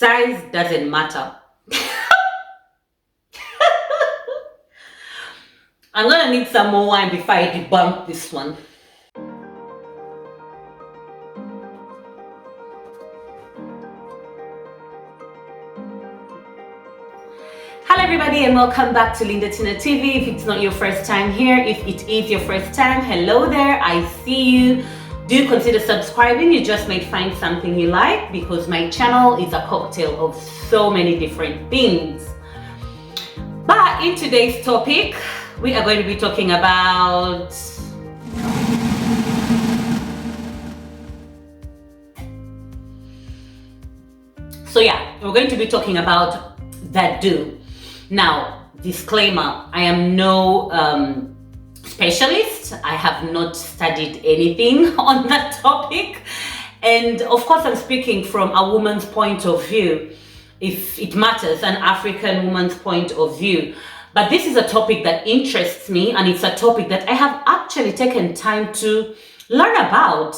size doesn't matter. I'm gonna need some more wine before I debunk this one. Hello everybody and welcome back to Linda Tina TV. If it's not your first time here, if it is your first time, hello there, I see you. Do consider subscribing. You just might find something you like because my channel is a cocktail of so many different things. But in today's topic, we are going to be talking about we're going to be talking about the do. Now, disclaimer, I am no specialist. I have not studied anything on that topic. And of course, I'm speaking from a woman's point of view, if it matters, an African woman's point of view. But this is a topic that interests me, and it's a topic that I have actually taken time to learn about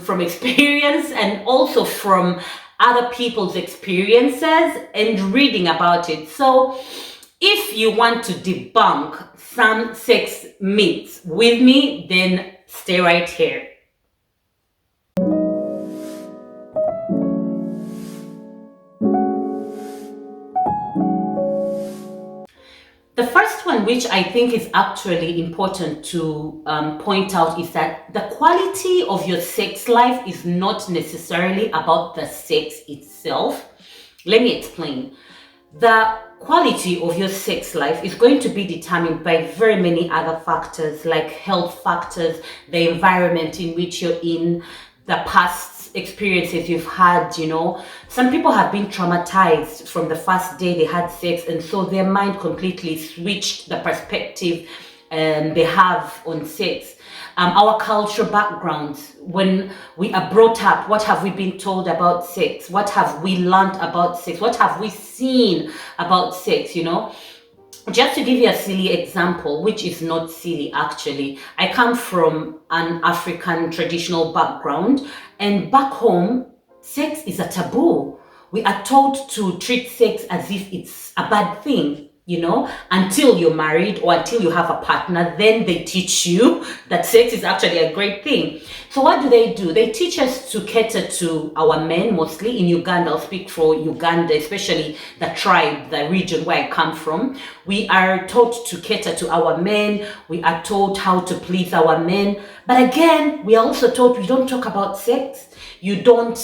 from experience and also from other people's experiences and reading about it. So if you want to debunk some sex myths with me, then stay right here. The first one, which I think is actually important to point out, is that the quality of your sex life is not necessarily about the sex itself. Let me explain. The quality of your sex life is going to be determined by very many other factors, like health factors, the environment in which you're in, the past experiences you've had. You know, some people have been traumatized from the first day they had sex, and so their mind completely switched the perspective they have on sex. Our cultural backgrounds, when we are brought up, what have we been told about sex? What have we learned about sex? What have we seen about sex? You know, just to give you a silly example, which is not silly actually, I come from an African traditional background, and back home, sex is a taboo. We are taught to treat sex as if it's a bad thing, you know, until you're married or until you have a partner. Then they teach you that sex is actually a great thing. So what do? They teach us to cater to our men, mostly in Uganda. I'll speak for Uganda, especially the tribe, the region where I come from. We are taught to cater to our men. We are taught how to please our men. But again, we are also taught we don't talk about sex. You don't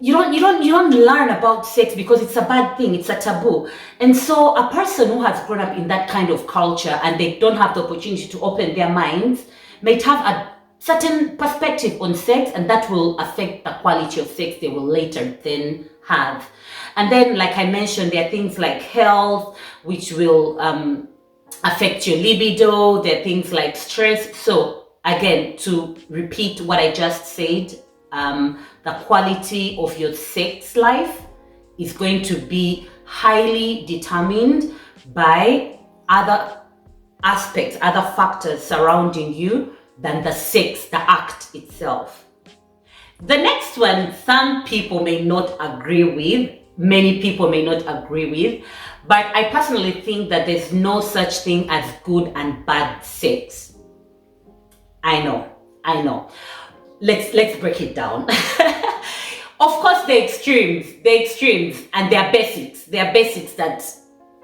learn about sex because it's a bad thing, it's a taboo. And so a person who has grown up in that kind of culture and they don't have the opportunity to open their minds might have a certain perspective on sex, and that will affect the quality of sex they will later then have. And then, like I mentioned, there are things like health, which will affect your libido. There are things like stress. So again, to repeat what I just said, the quality of your sex life is going to be highly determined by other aspects, other factors surrounding you than the sex, the act itself. The next one, some people may not agree with, many people may not agree with, but I personally think that there's no such thing as good and bad sex. I know. Let's break it down. Of course, the extremes, and there are basics that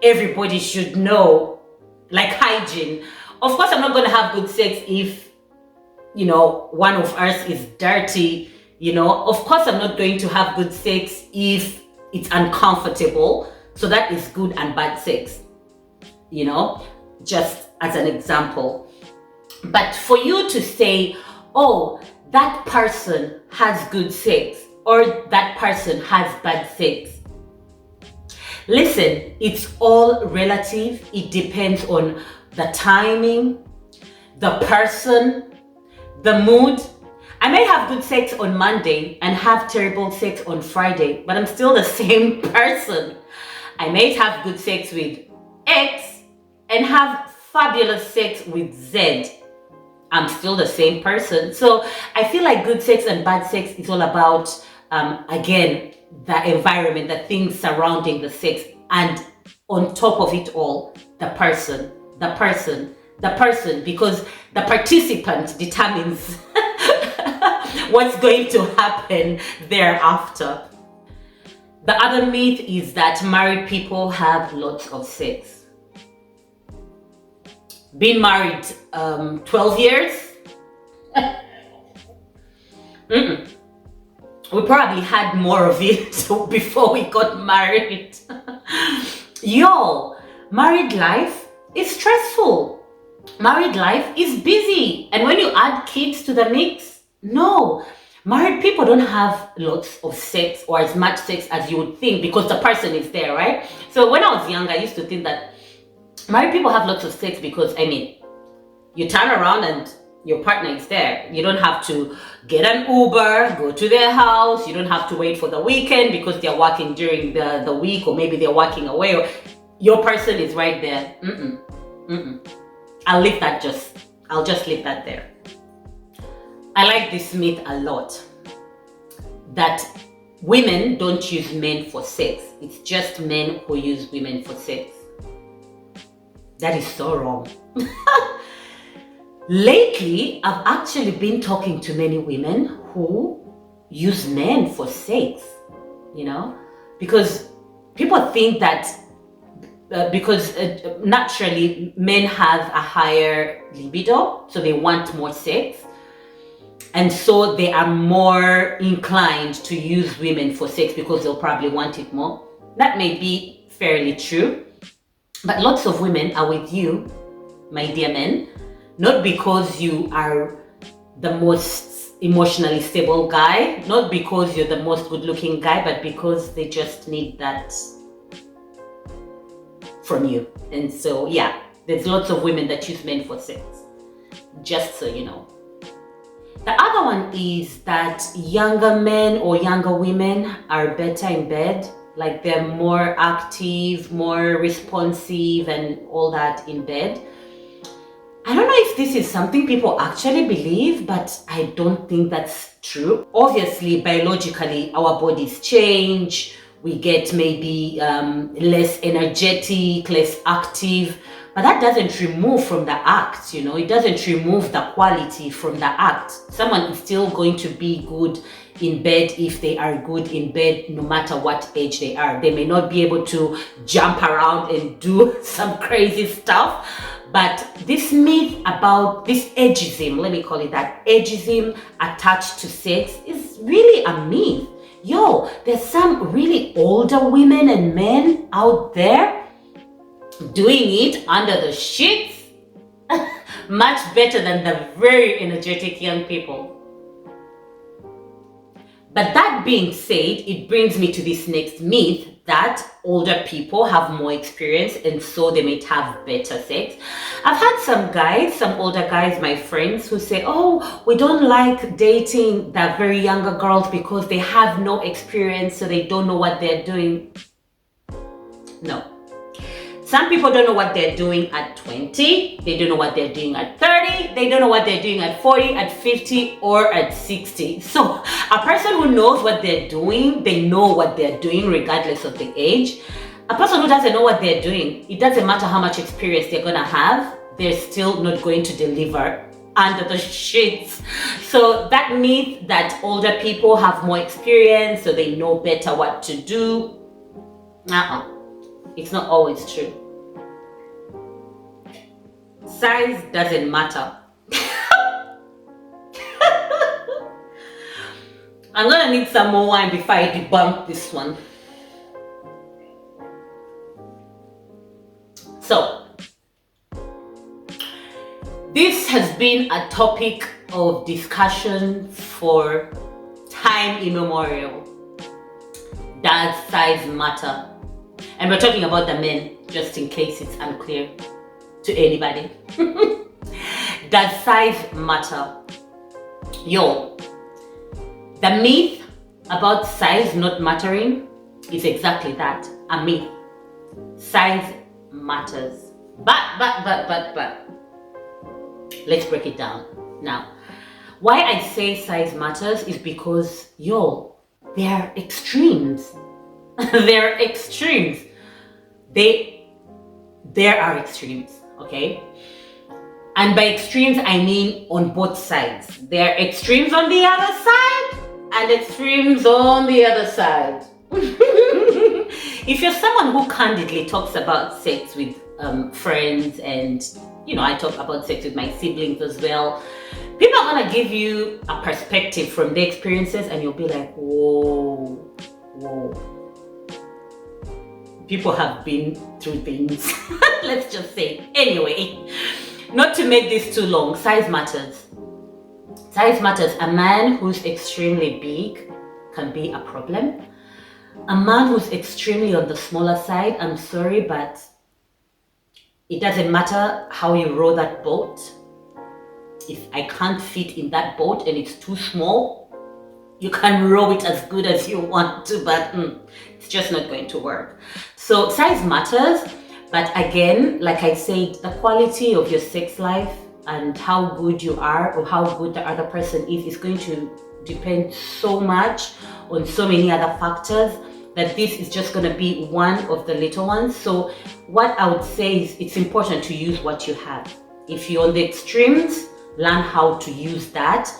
everybody should know, like hygiene. Of course, I'm not going to have good sex if, you know, one of us is dirty. You know, of course, I'm not going to have good sex if it's uncomfortable. So that is good and bad sex, you know, just as an example. But for you to say, oh, that person has good sex or that person has bad sex, listen, it's all relative. It depends on the timing, the person, the mood. I may have good sex on Monday and have terrible sex on Friday, but I'm still the same person. I may have good sex with X and have fabulous sex with Z. I'm still the same person. So I feel like good sex and bad sex is all about, again, the environment, the things surrounding the sex, and on top of it all, the person, because the participant determines what's going to happen thereafter. The other myth is that married people have lots of sex. Been married 12 years? We probably had more of it before we got married. Yo, married life is stressful. Married life is busy. And when you add kids to the mix, no. Married people don't have lots of sex or as much sex as you would think because the person is there, right? So when I was young, I used to think that married people have lots of sex because, I mean, you turn around and your partner is there. You don't have to get an Uber, go to their house. You don't have to wait for the weekend because they're working during the week, or maybe they're working away. Or your person is right there. I'll just leave that there. I like this myth a lot, that women don't use men for sex. It's just men who use women for sex. That is so wrong. Lately, I've actually been talking to many women who use men for sex, you know, because people think that because naturally men have a higher libido, so they want more sex. And so they are more inclined to use women for sex because they'll probably want it more. That may be fairly true. But lots of women are with you, my dear men, not because you are the most emotionally stable guy, not because you're the most good-looking guy, but because they just need that from you. And so, yeah, there's lots of women that use men for sex, just so you know. The other one is that younger men or younger women are better in bed, like they're more active, more responsive and all that in bed. I don't know if this is something people actually believe, but I don't think that's true. Obviously, biologically, our bodies change. We get maybe less energetic, less active, but that doesn't remove from the act, you know, it doesn't remove the quality from the act. Someone is still going to be good in bed if they are good in bed, no matter what age they are. They may not be able to jump around and do some crazy stuff, but this myth about this ageism, let me call it that, ageism attached to sex is really a myth. Yo, there's some really older women and men out there doing it under the sheets much better than the very energetic young people. But that being said, it brings me to this next myth that older people have more experience and so they might have better sex. I've had some guys, some older guys, my friends, who say, oh, we don't like dating the very younger girls because they have no experience, so they don't know what they're doing. No. Some people don't know what they're doing at 20, they don't know what they're doing at 30, they don't know what they're doing at 40, at 50, or at 60. So a person who knows what they're doing, they know what they're doing regardless of the age. A person who doesn't know what they're doing, it doesn't matter how much experience they're gonna have, they're still not going to deliver under the sheets. So that myth that older people have more experience, so they know better what to do, it's not always true. Size doesn't matter. I'm gonna need some more wine before I debunk this one. So, this has been a topic of discussion for time immemorial. Does size matter? And we're talking about the men, just in case it's unclear to anybody. Does size matter? Yo, the myth about size not mattering is exactly that, a myth. Size matters. But, let's break it down. Now, why I say size matters is because, yo, they are extremes. They're extremes. There are extremes, okay? And by extremes, I mean on both sides. There are extremes on the other side and extremes on the other side. If you're someone who candidly talks about sex with friends, and I talk about sex with my siblings as well, people are gonna give you a perspective from their experiences, and you'll be like, whoa. People have been through things. Let's just say. Anyway, not to make this too long, size matters. Size matters. A man who's extremely big can be a problem. A man who's extremely on the smaller side, I'm sorry, but it doesn't matter how you row that boat. If I can't fit in that boat and it's too small, you can row it as good as you want to, but it's just not going to work. So size matters, but again, like I said, the quality of your sex life and how good you are or how good the other person is going to depend so much on so many other factors that this is just going to be one of the little ones. So what I would say is it's important to use what you have. If you're on the extremes, learn how to use that.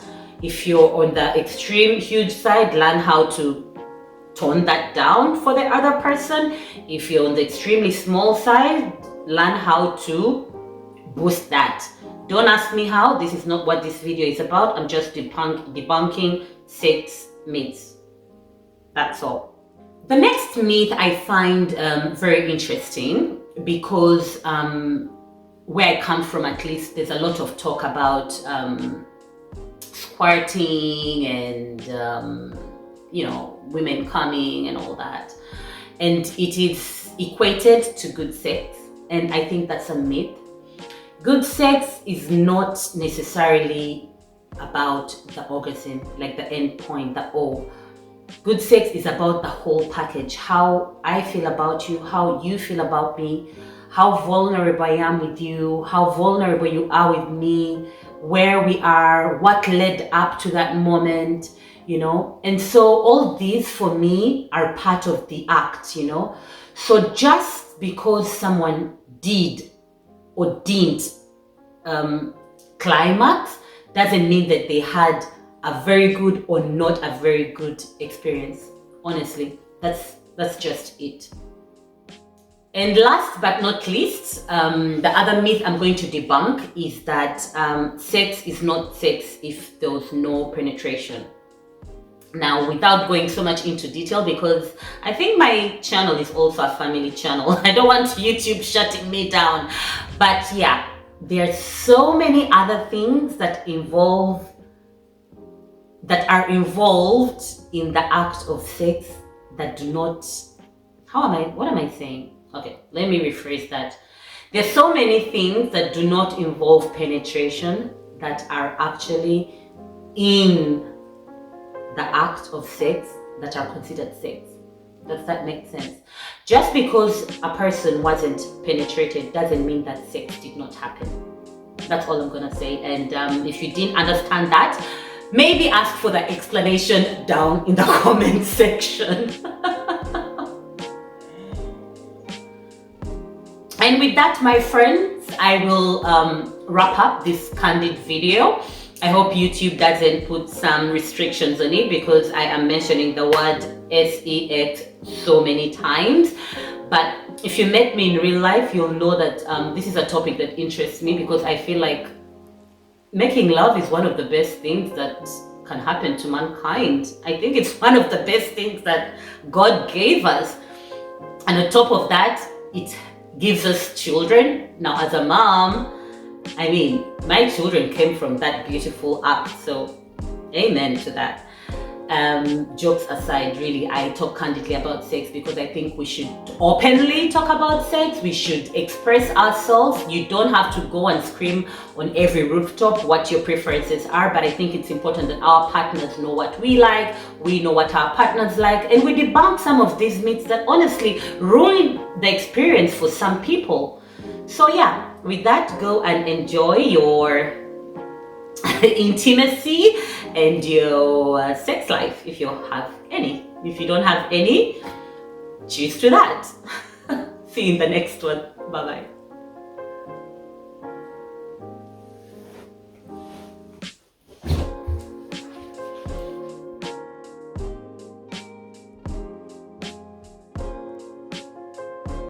If you're on the extreme huge side, learn how to tone that down for the other person. If you're on the extremely small side, learn how to boost that. Don't ask me how. This is not what this video is about. I'm just debunking sex myths. That's all. The next myth I find very interesting because where I come from, at least, there's a lot of talk about squirting and women coming and all that, and it is equated to good sex, and I think that's a myth. Good sex is not necessarily about the orgasm, like the end point, the O. Good sex is about the whole package. How I feel about you, how you feel about me, how vulnerable I am with you, how vulnerable you are with me, where we are, what led up to that moment, and so all these for me are part of the act, so just because someone did or didn't climax doesn't mean that they had a very good or not a very good experience. Honestly, that's just it. And last but not least, the other myth I'm going to debunk is that sex is not sex if there was no penetration. Now, without going so much into detail, because I think my channel is also a family channel. I don't want YouTube shutting me down. But yeah, there's so many other things that are involved in the act of sex that do not... what am I saying? Okay, let me rephrase that. There's so many things that do not involve penetration that are actually in the act of sex that are considered sex. Does that make sense? Just because a person wasn't penetrated doesn't mean that sex did not happen. That's all I'm gonna say. And if you didn't understand that, maybe ask for the explanation down in the comment section. And with that, my friends, I will wrap up this candid video. I hope YouTube doesn't put some restrictions on it because I am mentioning the word sex so many times. But if you met me in real life, you'll know that this is a topic that interests me because I feel like making love is one of the best things that can happen to mankind. I think it's one of the best things that God gave us. And on top of that, it gives us children. Now, as a mom, I mean, my children came from that beautiful act, so amen to that. Jokes aside, really, I talk candidly about sex because I think we should openly talk about sex. We should express ourselves. You don't have to go and scream on every rooftop what your preferences are, but I think it's important that our partners know what we like, we know what our partners like, and we debunk some of these myths that honestly ruin the experience for some people. So yeah, with that, go and enjoy your intimacy and your sex life if you have any. If you don't have any, choose to that. See you in the next one. Bye bye.